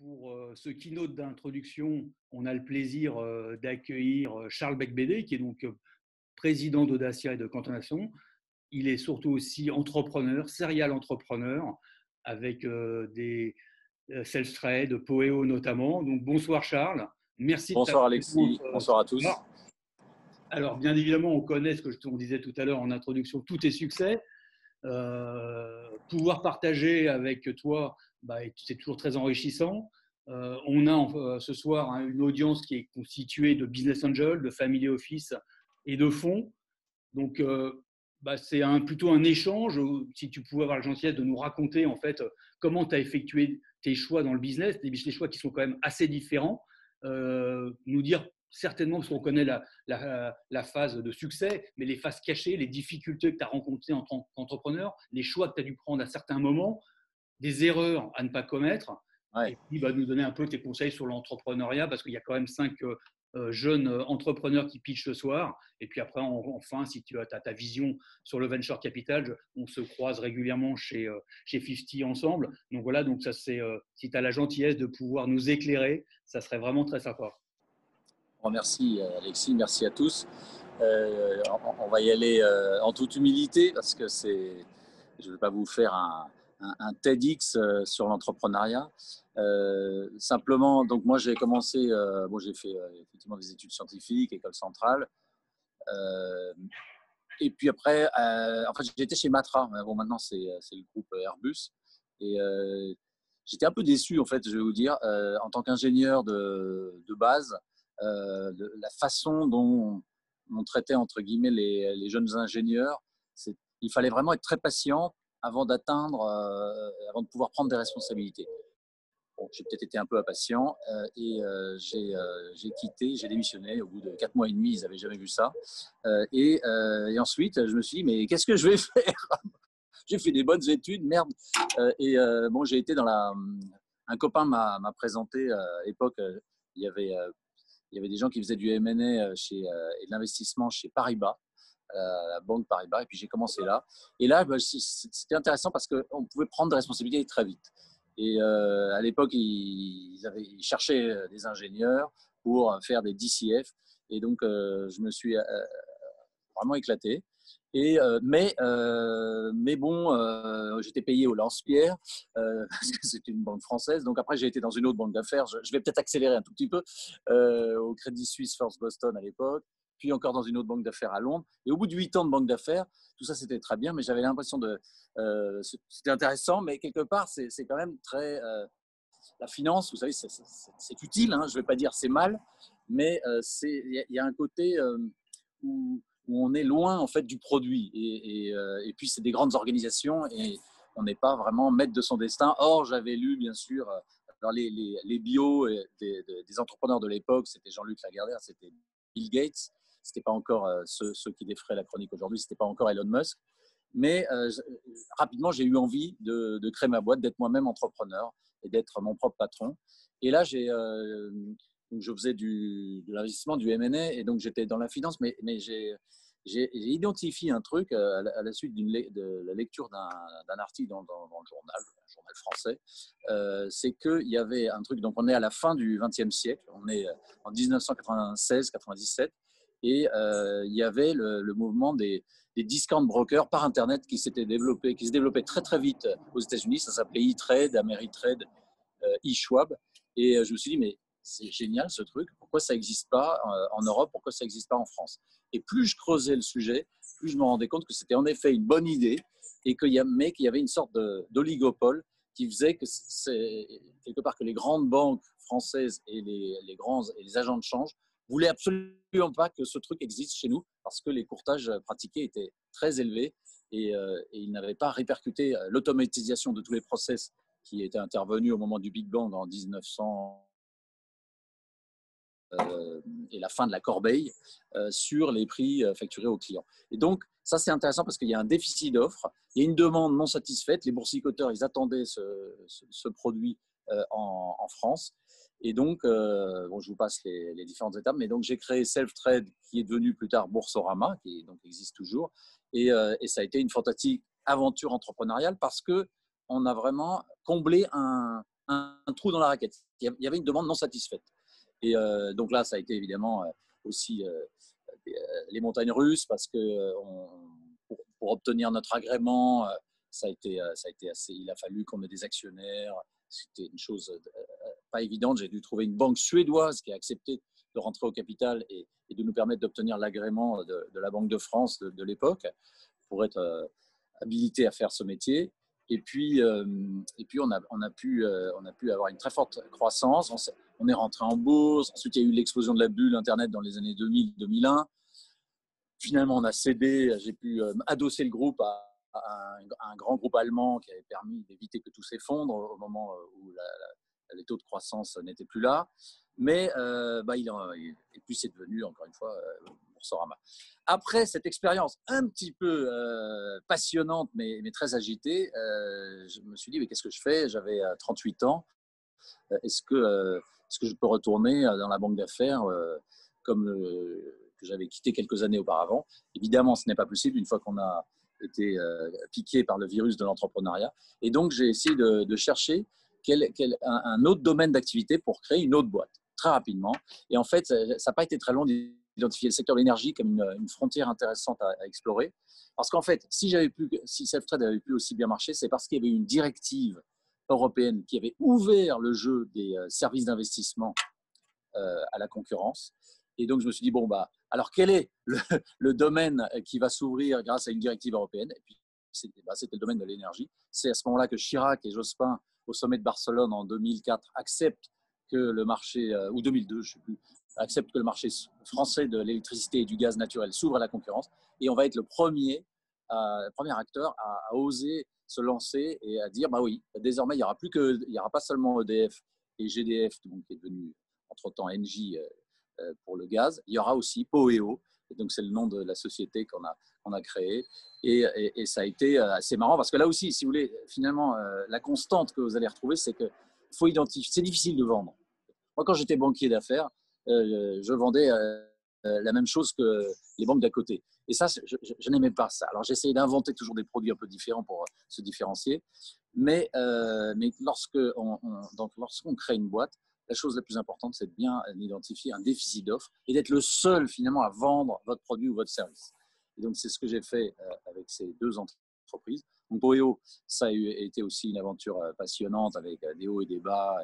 Pour ce keynote d'introduction, on a le plaisir d'accueillir Charles Becbédé, qui est donc président d'Audacia et de Cantonation. Il est surtout aussi entrepreneur, serial entrepreneur, avec des self-trade, Poeo notamment. Donc bonsoir Charles, merci de ta Bonsoir présence Alexis, bonsoir à ce tous. soir. Alors bien évidemment, on connaît ce que on disait tout à l'heure en introduction, tous tes succès. Pouvoir partager avec toi, c'est toujours très enrichissant. On a ce soir une audience qui est constituée de business angels, de family office et de fonds. Donc, c'est plutôt un échange. Si tu pouvais avoir la gentillesse de nous raconter en fait comment tu as effectué tes choix dans le business, des choix qui sont quand même assez différents. Nous dire certainement, parce qu'on connaît la phase de succès, mais les phases cachées, les difficultés que tu as rencontrées en tant qu'entrepreneur, les choix que tu as dû prendre à certains moments, des erreurs à ne pas commettre. Ouais. Et puis, nous donner un peu tes conseils sur l'entrepreneuriat, parce qu'il y a quand même 5 jeunes entrepreneurs qui pitchent ce soir. Et puis après, enfin, si tu as ta vision sur le venture capital, on se croise régulièrement chez 50 ensemble. Donc voilà, donc ça, si tu as la gentillesse de pouvoir nous éclairer, ça serait vraiment très sympa. Merci Alexis, merci à tous. On va y aller en toute humilité parce que je ne vais pas vous faire un TEDx sur l'entrepreneuriat. Simplement, donc moi j'ai commencé, j'ai fait effectivement des études scientifiques, école centrale. Et puis après, j'étais chez Matra. Bon, maintenant c'est le groupe Airbus. Et j'étais un peu déçu en fait, je vais vous dire, en tant qu'ingénieur de base. La façon dont on traitait entre guillemets les jeunes ingénieurs, il fallait vraiment être très patient avant de pouvoir prendre des responsabilités. Bon, j'ai peut-être été un peu impatient et j'ai quitté, j'ai démissionné au bout de 4 mois et demi, ils n'avaient jamais vu ça. Et ensuite, je me suis dit, mais qu'est-ce que je vais faire? J'ai fait des bonnes études, merde. J'ai été un copain m'a présenté à l'époque, il y avait des gens qui faisaient du M&A et de l'investissement chez Paribas, la banque Paribas, et puis j'ai commencé là. Et là, c'était intéressant parce qu'on pouvait prendre des responsabilités très vite. Et à l'époque, ils cherchaient des ingénieurs pour faire des DCF. Et donc, je me suis vraiment éclaté. Mais bon, j'étais payé au lance-pierre parce que c'était une banque française. Donc après, j'ai été dans une autre banque d'affaires. Je vais peut-être accélérer un tout petit peu au Crédit Suisse First Boston à l'époque, puis encore dans une autre banque d'affaires à Londres. Et au bout de 8 ans de banque d'affaires, tout ça c'était très bien, mais j'avais l'impression c'était intéressant, mais quelque part c'est quand même très la finance. Vous savez, c'est utile. Hein, je ne vais pas dire c'est mal, mais il y a un côté où on est loin en fait du produit et puis c'est des grandes organisations et on n'est pas vraiment maître de son destin. Or, j'avais lu bien sûr les bios des entrepreneurs de l'époque, c'était Jean-Luc Lagardère, c'était Bill Gates, c'était pas encore ceux qui défraient la chronique aujourd'hui, c'était pas encore Elon Musk. Mais rapidement, j'ai eu envie de créer ma boîte, d'être moi-même entrepreneur et d'être mon propre patron. Et là, je faisais de l'investissement, du M&A, et donc j'étais dans la finance, mais j'ai identifié un truc à la suite de la lecture d'un article dans le journal, un journal français. C'est qu'il y avait un truc, donc on est à la fin du XXe siècle, on est en 1996-97, et il y avait le mouvement des discount brokers par Internet qui se développait très très vite aux États-Unis. Ça s'appelait E-Trade, Ameritrade, eSchwab. Et je me suis dit, mais c'est génial ce truc, pourquoi ça n'existe pas en Europe, pourquoi ça n'existe pas en France? Et plus je creusais le sujet, plus je me rendais compte que c'était en effet une bonne idée, et qu'il y avait une sorte d'oligopole qui faisait que quelque part que les grandes banques françaises et les agents de change voulaient absolument pas que ce truc existe chez nous parce que les courtages pratiqués étaient très élevés et ils n'avaient pas répercuté l'automatisation de tous les process qui étaient intervenus au moment du Big Bang en 1900 et la fin de la corbeille sur les prix facturés aux clients. Et donc, ça, c'est intéressant parce qu'il y a un déficit d'offres, il y a une demande non satisfaite. Les boursicoteurs, ils attendaient ce produit en France. Et donc, je vous passe les différentes étapes, mais donc j'ai créé Self-Trade qui est devenu plus tard Boursorama, qui donc existe toujours. Et ça a été une fantastique aventure entrepreneuriale parce qu'on a vraiment comblé un un trou dans la raquette. Il y avait une demande non satisfaite. Et donc là, ça a été évidemment aussi les montagnes russes parce que pour obtenir notre agrément, ça a été assez. Il a fallu qu'on ait des actionnaires. C'était une chose pas évidente. J'ai dû trouver une banque suédoise qui a accepté de rentrer au capital et de nous permettre d'obtenir l'agrément de la Banque de France de l'époque pour être habilité à faire ce métier. Et puis on a pu avoir une très forte croissance. On est rentré en bourse. Ensuite, il y a eu l'explosion de la bulle Internet dans les années 2000-2001. Finalement, on a cédé. J'ai pu adosser le groupe à un grand groupe allemand qui avait permis d'éviter que tout s'effondre au moment où les taux de croissance n'étaient plus là. Mais et puis c'est devenu, encore une fois, Boursorama. Après cette expérience un petit peu passionnante, mais très agitée, je me suis dit, mais qu'est-ce que je fais? J'avais 38 ans. Est-ce que je peux retourner dans la banque d'affaires que j'avais quitté quelques années auparavant? Évidemment, ce n'est pas possible une fois qu'on a été piqué par le virus de l'entrepreneuriat. Et donc, j'ai essayé de chercher un autre domaine d'activité pour créer une autre boîte, très rapidement. Et en fait, ça n'a pas été très long d'identifier le secteur de l'énergie comme une frontière intéressante à explorer. Parce qu'en fait, si Selftrade avait pu aussi bien marcher, c'est parce qu'il y avait une directive européenne qui avait ouvert le jeu des services d'investissement à la concurrence. Et donc, je me suis dit, bon, alors quel est le domaine qui va s'ouvrir grâce à une directive européenne? Et puis, c'était le domaine de l'énergie. C'est à ce moment-là que Chirac et Jospin, au sommet de Barcelone en 2004, acceptent que le marché, ou 2002, je ne sais plus, acceptent que le marché français de l'électricité et du gaz naturel s'ouvre à la concurrence. Et on va être le premier acteur à oser se lancer et à dire, oui, désormais, il n'y aura pas seulement EDF et GDF, donc, qui est devenu entre-temps Engie pour le gaz, il y aura aussi Poweo, et donc c'est le nom de la société qu'on a créée. Et ça a été assez marrant parce que là aussi, si vous voulez, finalement, la constante que vous allez retrouver, c'est que faut identifier. C'est difficile de vendre. Moi, quand j'étais banquier d'affaires, je vendais la même chose que les banques d'à côté. Et ça, je n'aimais pas ça. Alors, j'essayais d'inventer toujours des produits un peu différents pour se différencier. Mais lorsqu'on crée une boîte, la chose la plus importante, c'est de bien identifier un déficit d'offre et d'être le seul, finalement, à vendre votre produit ou votre service. Et donc, c'est ce que j'ai fait avec ces deux entreprises. Donc, Poweo, ça a été aussi une aventure passionnante avec des hauts et des bas.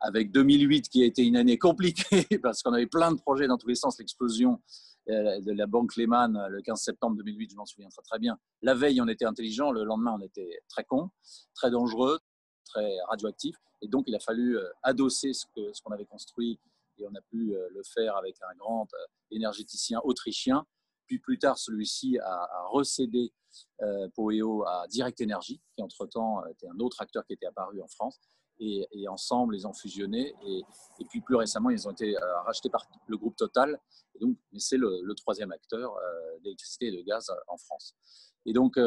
Avec 2008 qui a été une année compliquée parce qu'on avait plein de projets dans tous les sens, l'explosion de la banque Lehman le 15 septembre 2008, je m'en souviens très bien. La veille, on était intelligent, le lendemain, on était très con, très dangereux, très radioactif. Et donc, il a fallu adosser ce qu'on avait construit et on a pu le faire avec un grand énergéticien autrichien. Puis plus tard, celui-ci a recédé Poweo à Direct Energy, qui entre-temps était un autre acteur qui était apparu en France. Et ensemble, ils ont fusionné. Et puis plus récemment, ils ont été rachetés par le groupe Total. Et donc, c'est le troisième acteur d'électricité et de gaz en France. Et donc,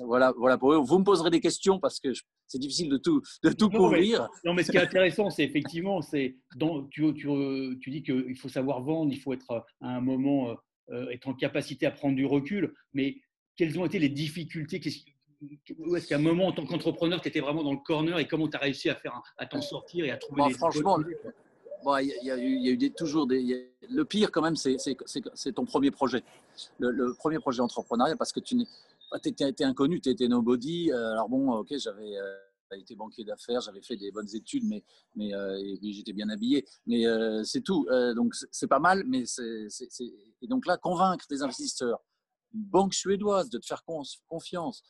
voilà pour eux. Vous me poserez des questions parce que c'est difficile de tout couvrir. Mais ce qui est intéressant, c'est effectivement, tu dis qu'il faut savoir vendre, il faut être à un moment être en capacité à prendre du recul. Mais quelles ont été les difficultés? Où est-ce qu'à un moment, en tant qu'entrepreneur, tu étais vraiment dans le corner et comment tu as réussi à t'en sortir et à trouver des… Franchement, il y a eu toujours des… Le pire, quand même, c'est ton premier projet. Le premier projet entrepreneurial, parce que tu étais inconnu, tu étais nobody. Alors bon, ok, j'avais été banquier d'affaires, j'avais fait des bonnes études, mais et puis j'étais bien habillé. Mais c'est tout. Donc, c'est pas mal. Mais et donc là, convaincre des investisseurs, une banque suédoise, de te faire confiance,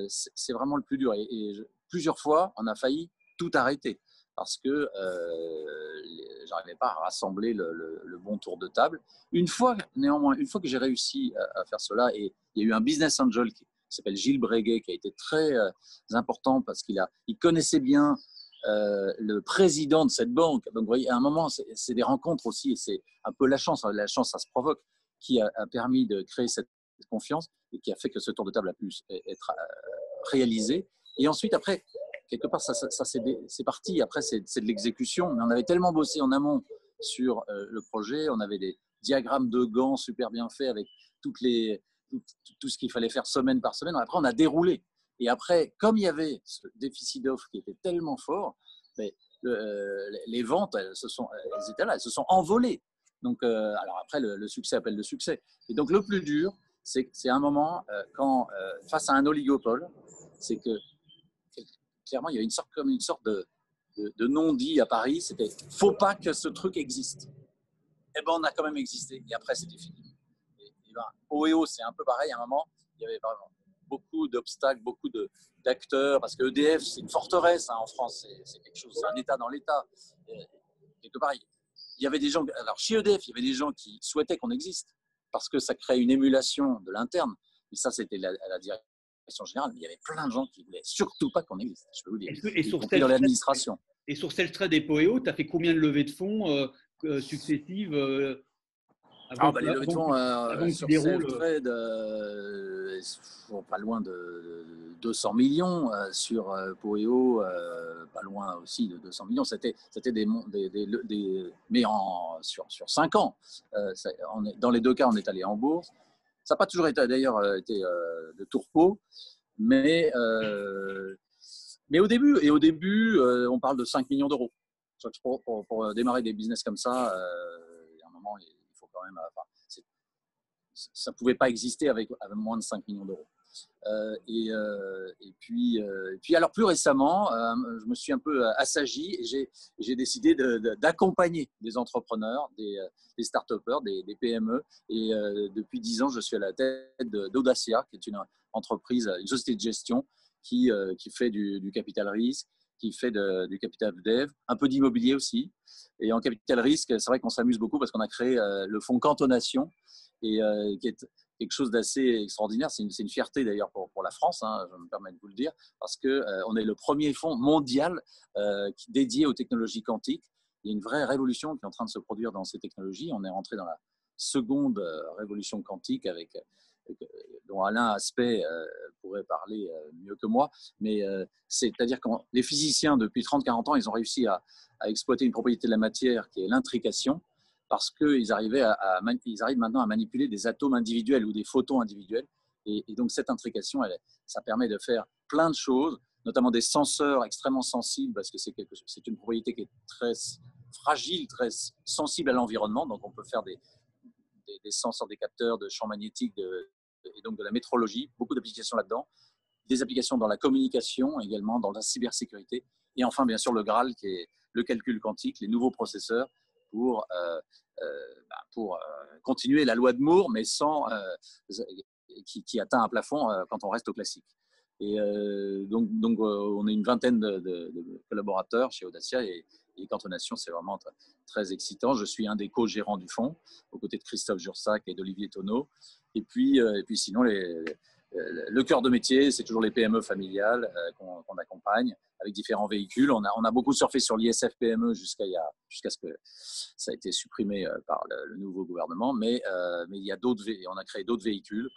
c'est vraiment le plus dur. Et plusieurs fois, on a failli tout arrêter parce que j'arrivais pas à rassembler le bon tour de table. Néanmoins, une fois que j'ai réussi à faire cela, et il y a eu un business angel qui s'appelle Gilles Breguet, qui a été très important parce qu'il connaissait bien le président de cette banque. Donc, vous voyez, à un moment, c'est des rencontres aussi, et c'est un peu la chance. La chance, ça se provoque, qui a permis de créer cette confiance et qui a fait que ce tour de table a pu être réalisé. Et ensuite, après, quelque part, ça c'est parti. Après, c'est de l'exécution. Mais on avait tellement bossé en amont sur le projet. On avait des diagrammes de Gantt super bien faits avec tout ce qu'il fallait faire semaine par semaine. Après, on a déroulé. Et après, comme il y avait ce déficit d'offres qui était tellement fort, mais, les ventes, elles étaient là, elles se sont envolées. Donc, alors après, le succès appelle le succès. Et donc, le plus dur, c'est un moment, quand, face à un oligopole, c'est que clairement, il y avait comme une sorte de non-dit à Paris, c'était « faut pas que ce truc existe ». Eh ben, on a quand même existé, et après, c'était fini. Et ben, OEO, c'est un peu pareil, à un moment, il y avait vraiment beaucoup d'obstacles, beaucoup d'acteurs, parce que EDF, c'est une forteresse en France, c'est quelque chose, c'est un État dans l'État. Quelque part, il y avait des gens, alors chez EDF, il y avait des gens qui souhaitaient qu'on existe, parce que ça crée une émulation de l'interne, mais ça, c'était la direction générale, mais il y avait plein de gens qui ne voulaient surtout pas qu'on existe, je peux vous dire, y compris dans l'administration. Et sur Telstra et Poeo, tu as fait combien de levées de fonds successives Ah, bah, les levées de fonds avant que tu sur déroules Selftrade, pas loin de 200 millions, sur Poeo, pas loin aussi de 200 millions. C'était mais sur 5 ans. Dans les deux cas, on est allé en bourse. Ça n'a pas toujours été d'ailleurs été de tourpeau, mais au début, on parle de 5 millions d'euros. Pour démarrer des business comme ça, il y a un moment, il faut quand même. Enfin, ça ne pouvait pas exister avec moins de 5 millions d'euros. Et puis, alors plus récemment, je me suis un peu assagi et j'ai décidé d'accompagner des entrepreneurs, des start-upers, des PME. Et depuis 10 ans, je suis à la tête d'Audacia, qui est une entreprise, une société de gestion qui fait du capital risque, qui fait du capital dev, un peu d'immobilier aussi. Et en capital risque, c'est vrai qu'on s'amuse beaucoup parce qu'on a créé le fonds Cantonation, et qui est quelque chose d'assez extraordinaire. C'est une fierté d'ailleurs pour la France, hein, je me permets de vous le dire, parce qu'on est le premier fonds mondial dédié aux technologies quantiques. Il y a une vraie révolution qui est en train de se produire dans ces technologies. On est rentré dans la seconde révolution quantique dont Alain Aspect pourrait parler mieux que moi. Mais c'est-à-dire que les physiciens, depuis 30-40 ans, ils ont réussi à exploiter une propriété de la matière qui est l'intrication, parce qu'ils arrivent maintenant à manipuler des atomes individuels ou des photons individuels. Et donc, cette intrication, ça permet de faire plein de choses, notamment des senseurs extrêmement sensibles, parce que c'est une propriété qui est très fragile, très sensible à l'environnement. Donc, on peut faire des senseurs, des capteurs de champs magnétiques et donc de la métrologie, beaucoup d'applications là-dedans, des applications dans la communication, également dans la cybersécurité. Et enfin, bien sûr, le Graal, qui est le calcul quantique, les nouveaux processeurs pour continuer la loi de Moore, mais qui atteint un plafond quand on reste au classique. Et donc on est une vingtaine de collaborateurs chez Audacia, et Cantonation, c'est vraiment très, très excitant. Je suis un des co-gérants du fonds, aux côtés de Christophe Jursac et d'Olivier Tonneau. Et puis sinon, le cœur de métier, c'est toujours les PME familiales qu'on accompagne avec différents véhicules. On a beaucoup surfé sur l'ISF PME jusqu'à ce que ça a été supprimé par le nouveau gouvernement. Mais il y a on a créé d'autres véhicules,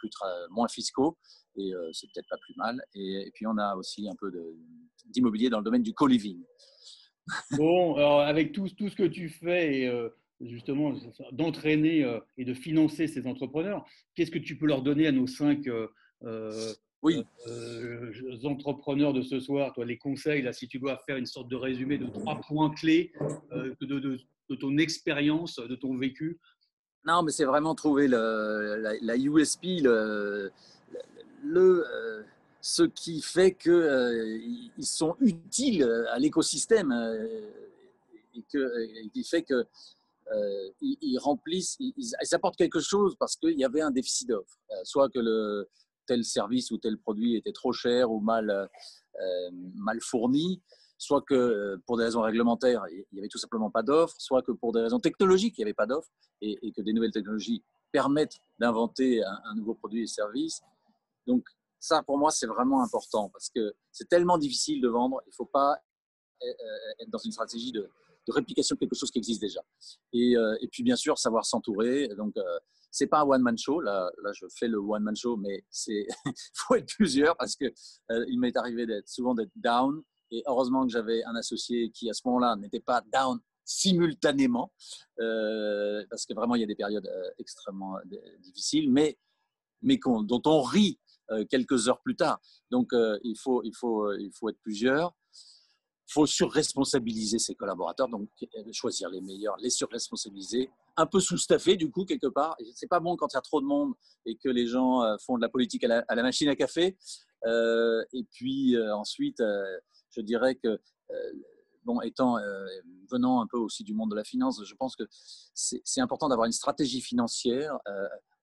moins fiscaux, et c'est peut-être pas plus mal. Et puis on a aussi un peu d'immobilier dans le domaine du co-living. Bon, alors avec tout ce que tu fais et justement d'entraîner et de financer ces entrepreneurs, qu'est-ce que tu peux leur donner à nos 5 oui. entrepreneurs de ce soir, toi, les conseils, là, si tu dois faire une sorte de résumé de 3 points clés de ton expérience, de ton vécu? Non, mais c'est vraiment trouver la USP, ce qui fait qu'ils sont utiles à l'écosystème, et qui fait que ils remplissent, ils apportent quelque chose parce qu'il y avait un déficit d'offres. Soit que tel service ou tel produit était trop cher ou mal fourni, soit que pour des raisons réglementaires, il n'y avait tout simplement pas d'offres, soit que pour des raisons technologiques, il n'y avait pas d'offres, et que des nouvelles technologies permettent d'inventer un nouveau produit et service. Donc ça, pour moi, c'est vraiment important parce que c'est tellement difficile de vendre. Il ne faut pas être dans une stratégie de réplication de quelque chose qui existe déjà. Et puis, bien sûr, savoir s'entourer. Donc, c'est pas un one-man show. Là, je fais le one-man show, mais il faut être plusieurs parce que il m'est arrivé souvent d'être down. Et heureusement que j'avais un associé qui, à ce moment-là, n'était pas down simultanément, parce que vraiment, il y a des périodes extrêmement difficiles, mais dont on rit quelques heures plus tard. Donc, il faut être plusieurs. Il faut surresponsabiliser ses collaborateurs, donc choisir les meilleurs, les surresponsabiliser, un peu sous-staffé du coup quelque part. C'est pas bon quand il y a trop de monde et que les gens font de la politique à la machine à café. Et puis ensuite, je dirais que bon, venant un peu aussi du monde de la finance, je pense que c'est important d'avoir une stratégie financière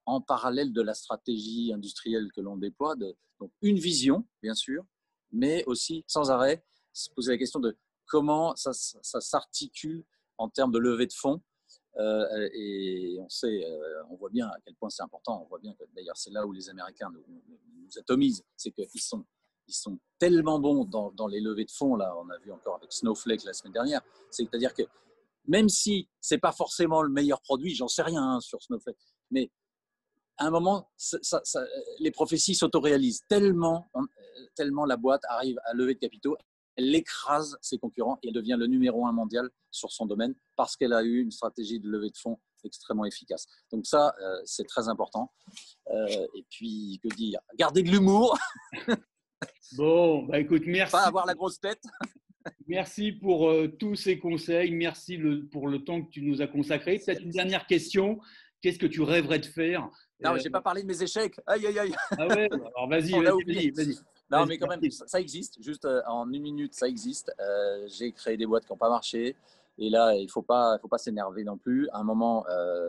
en parallèle de la stratégie industrielle que l'on déploie. Donc une vision, bien sûr, mais aussi sans arrêt se poser la question de comment ça s'articule en termes de levée de fonds. Et on voit bien à quel point c'est important. On voit bien que d'ailleurs c'est là où les Américains nous atomisent, c'est qu'ils sont tellement bons dans les levées de fonds. Là, on a vu encore avec Snowflake la semaine dernière. C'est-à-dire que même si c'est pas forcément le meilleur produit, j'en sais rien sur Snowflake, mais à un moment, les prophéties s'autoréalisent tellement la boîte arrive à lever de capitaux, elle écrase ses concurrents et elle devient le numéro 1 mondial sur son domaine parce qu'elle a eu une stratégie de levée de fonds extrêmement efficace. Donc ça, c'est très important. Et puis, que dire ? Garder de l'humour. Bon, bah écoute, merci. Pas avoir la grosse tête. Merci pour tous ces conseils. Merci pour le temps que tu nous as consacré. Peut-être une dernière question. Qu'est-ce que tu rêverais de faire ? Non, je n'ai pas parlé de mes échecs. Aïe, aïe, aïe. Ah ouais, alors vas-y. Non, mais quand même, ça existe. Juste en une minute, ça existe. J'ai créé des boîtes qui n'ont pas marché. Et là, il ne faut pas s'énerver non plus. À un moment,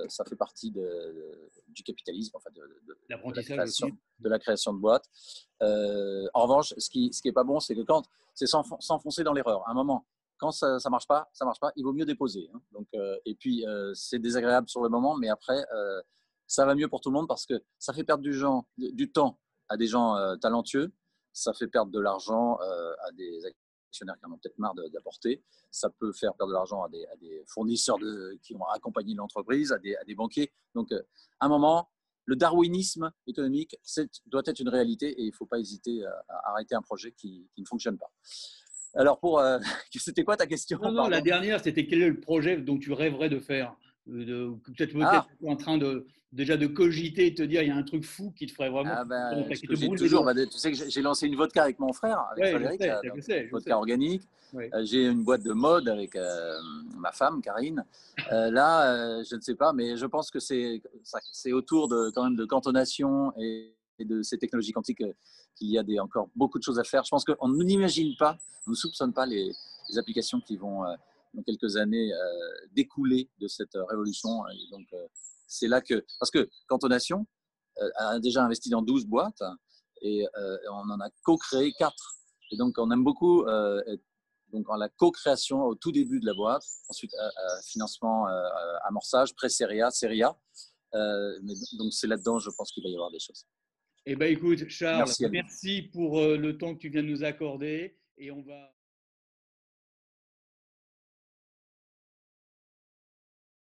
ça fait partie du capitalisme, enfin de la création de boîtes. En revanche, ce qui est pas bon, c'est que quand c'est s'enfoncer dans l'erreur. À un moment, quand ça marche pas, il vaut mieux déposer. Hein. Donc, et puis, c'est désagréable sur le moment, mais après, ça va mieux pour tout le monde parce que ça fait perdre du temps à des gens talentueux. Ça fait perdre de l'argent à des actionnaires qui en ont peut-être marre d'apporter. Ça peut faire perdre de l'argent à des fournisseurs qui ont accompagné l'entreprise, à des banquiers. Donc, à un moment, le darwinisme économique doit être une réalité et il ne faut pas hésiter à arrêter un projet qui ne fonctionne pas. Alors, c'était quoi ta question ? Non, la dernière, c'était quel est le projet dont tu rêverais de faire ? Peut-être en train déjà de cogiter et de te dire il y a un truc fou qui te ferait vraiment. Je cogite toujours. Tu sais que j'ai lancé une vodka avec mon frère, avec Frédéric, une vodka organique. Ouais. J'ai une boîte de mode avec ma femme, Karine. Là, je ne sais pas, mais je pense que c'est autour quand même de cantonation et de ces technologies quantiques qu'il y a encore beaucoup de choses à faire. Je pense qu'on n'imagine pas, on ne soupçonne pas les applications qui vont dans quelques années découler de cette révolution. Et donc, c'est là que… Parce que Cantonation a déjà investi dans 12 boîtes et on en a co-créé 4. Et donc, on aime beaucoup donc en la co-création au tout début de la boîte, ensuite financement, amorçage, pré-série A, série A. Donc, c'est là-dedans, je pense qu'il va y avoir des choses. Eh bien, écoute, Charles, merci pour le temps que tu viens de nous accorder. Et on va…